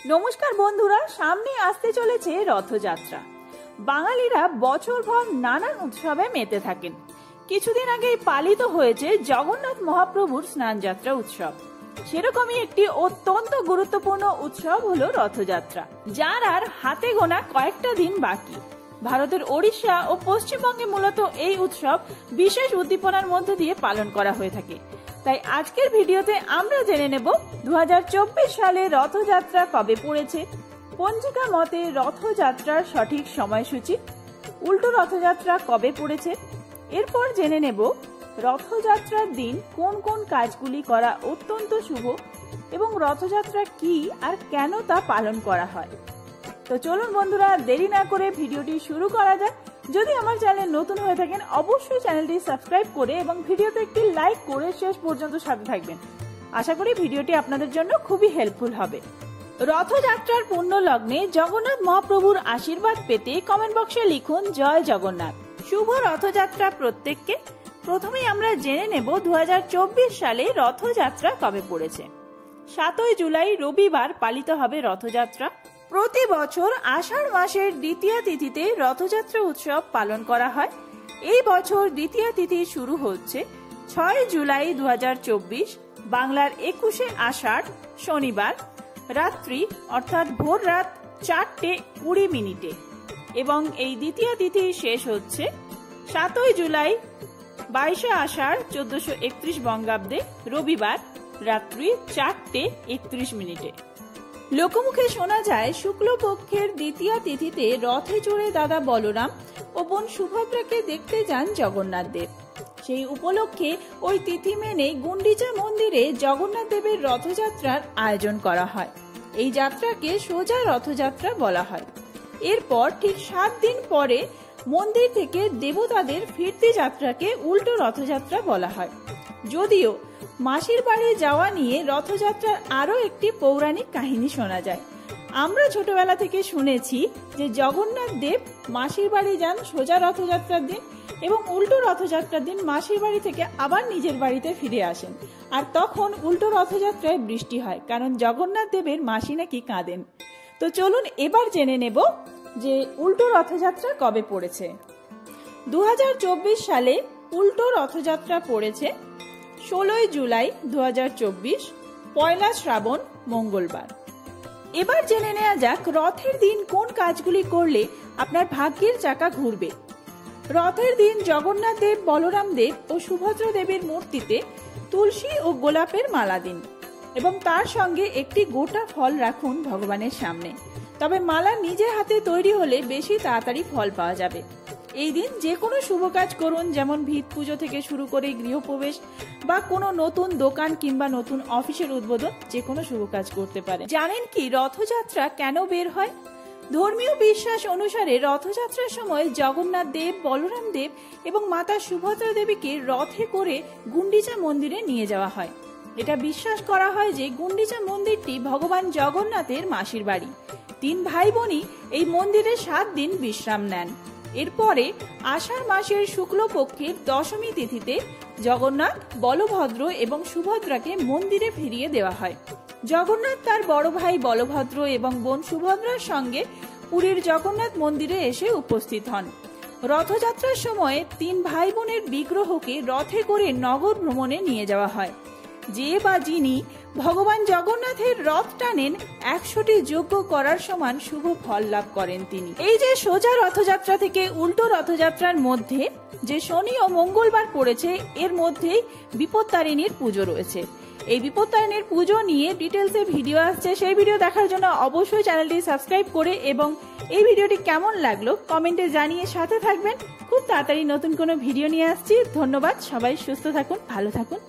নমস্কার বন্ধুরা, সামনে আসতে চলেছে রথযাত্রা। বাঙালিরা বছরভর নানান উৎসবে মেতে থাকেন। কিছুদিন আগেই পালিত হয়েছে জগন্নাথ মহাপ্রভুর স্নানযাত্রা উৎসব। সেরকমই একটি অত্যন্ত গুরুত্বপূর্ণ উৎসব হলো রথযাত্রা, যার আর হাতে গোনা কয়েকটা দিন বাকি। ভারতের ওড়িশা ও পশ্চিমবঙ্গে মূলত এই উৎসব বিশেষ উদ্দীপনার মধ্য দিয়ে পালন করা হয়ে থাকে। তাই আজকের ভিডিওতে আমরা জেনে নেব 2024 সালে রথযাত্রা কবে পড়েছে, পঞ্জিকা মতে রথযাত্রার সঠিক সময়সূচি, উল্টো রথযাত্রা কবে পড়েছে। এরপর জেনে নেব রথযাত্রার দিন কোন কোন কাজগুলি করা অত্যন্ত শুভ এবং রথযাত্রা কি আর কেন তা পালন করা হয়। তো চলুন বন্ধুরা, দেরি না করে ভিডিওটি শুরু করা যাক। যদি আমার চ্যানেল নতুন হয়ে থাকেন অবশ্যই চ্যানেলটি সাবস্ক্রাইব করে এবং ভিডিওতে একটি লাইক করে শেষ পর্যন্ত সাথে থাকবেন। আশা করি ভিডিওটি আপনাদের জন্য খুবই হেল্পফুল হবে। রথযাত্রার পুণ্য লগ্নে জগন্নাথ মহাপ্রভুর আশীর্বাদ পেতে কমেন্ট বক্সে লিখুন জয় জগন্নাথ। শুভ রথযাত্রা প্রত্যেককে। প্রথমেই আমরা জেনে নেব 2024 সালে রথযাত্রা কবে পড়েছে। 7 জুলাই রবিবার পালিত হবে রথযাত্রা। প্রতি বছর আষাঢ় মাসের দ্বিতীয়া তিথিতে রথযাত্রা উৎসব পালন করা হয়। এই বছর দ্বিতীয়া তিথি শুরু হচ্ছে 6 জুলাই 2024, বাংলার 21শে আষাঢ় শনিবার রাত্রি অর্থাৎ ভোর রাত 4:20 এবং এই দ্বিতীয়া তিথি শেষ হচ্ছে 7 জুলাই 22শে আষাঢ় 1431 বঙ্গাব্দে রবিবার রাত্রি 4:31। লোকমুখে শোনা যায় শুক্লপক্ষের দ্বিতীয়া তিথিতে রথে চড়ে দাদা বলরাম ও বোন সুভদ্রাকে দেখতে যান জগন্নাথ দেব। সেই উপলক্ষে ওই তিথি মেনে গুন্ডিচা মন্দিরে জগন্নাথ দেবের রথযাত্রার আয়োজন করা হয়। এই যাত্রাকে সোজা রথযাত্রা বলা হয়। এরপর ঠিক 7 দিন পরে মন্দির থেকে দেবতাদের ফিরতি যাত্রাকে উল্টো রথযাত্রা বলা হয়। যদিও মাসির বাড়ি যাওয়া নিয়ে রথযাত্রার আরো একটি পৌরাণিক কাহিনী শোনা যায়। আমরা ছোটবেলা থেকে শুনেছি যে জগন্নাথ দেব মাসির বাড়ি যান সোজা রথযাত্রার দিন এবং উল্টো রথযাত্রার দিন মাসির বাড়ি থেকে আবার নিজের বাড়িতে ফিরে আসেন। আর তখন উল্টো রথযাত্রায় বৃষ্টি হয়, কারণ জগন্নাথ দেবের মাসি নাকি কাঁদেন। তো চলুন এবার জেনে নেব যে উল্টো রথযাত্রা কবে পড়েছে। 2024 সালে উল্টো রথযাত্রা পড়েছে 16 জুলাই 2024, পয়লা শ্রাবণ মঙ্গলবার। এবার জেনে নেওয়া যাক রথের দিন কোন কাজগুলি করলে আপনার ভাগ্যের চাকা ঘুরবে। রথের দিন জগন্নাথ দেব, বলরাম দেব ও সুভদ্রা দেবীর মূর্তিতে তুলসী ও গোলাপের মালা দিন এবং তার সঙ্গে একটি গোটা ফল রাখুন ভগবানের সামনে। তবে মালা নিজের হাতে তৈরি হলে বেশি তাড়াতাড়ি ফল পাওয়া যাবে। এই দিন যে কোনো শুভ কাজ করুন, যেমন ভিত পুজো থেকে শুরু করে গৃহপ্রবেশ বা কোনো নতুন দোকান কিংবা নতুন অফিসের উদ্বোধন, যে কোনো শুভ কাজ করতে পারে। জানেন কি রথযাত্রা কেন বের হয়? ধর্মীয় বিশ্বাস অনুসারে রথযাত্রার সময় জগন্নাথ দেব, বলরাম দেব এবং মাতা সুভদ্রা দেবীকে রথে করে গুন্ডিচা মন্দিরে নিয়ে যাওয়া হয়। এটা বিশ্বাস করা হয় যে গুন্ডিচা মন্দিরটি ভগবান জগন্নাথের মাসির বাড়ি। 3 ভাই বোনই এই মন্দিরে 7 দিন বিশ্রাম নেন। এরপরে আষাঢ় মাসের শুক্লপক্ষের দশমী তিথিতে জগন্নাথ, বলভদ্র এবং সুভদ্রাকে মন্দিরে ফিরিয়ে দেওয়া হয়। জগন্নাথ তার বড় ভাই বলভদ্র এবং বোন সুভদ্রার সঙ্গে পুরীর জগন্নাথ মন্দিরে এসে উপস্থিত হন। রথযাত্রার সময় 3 ভাই বোনের বিগ্রহকে রথে করে নগর ভ্রমণে নিয়ে যাওয়া হয়। যে বা যিনি ভগবান জগন্নাথের রথ টানেন 100টি যজ্ঞ করার সমান শুভ ফল লাভ করেন তিনি। এই যে সোজা রথযাত্রা থেকে উল্টো রথযাত্রার মধ্যে যে শনি ও মঙ্গলবার পড়েছে, এর মধ্যেই বিপত্তারিণীর পুজো রয়েছে। এই বিপত্তারিণীর পুজো নিয়ে ডিটেলসে ভিডিও আসছে, সেই ভিডিও দেখার জন্য অবশ্যই চ্যানেলটি সাবস্ক্রাইব করে এবং এই ভিডিওটি কেমন লাগলো কমেন্টে জানিয়ে সাথে থাকবেন। খুব তাড়াতাড়ি নতুন কোনো ভিডিও নিয়ে আসছি। ধন্যবাদ, সবাই সুস্থ থাকুন, ভালো থাকুন।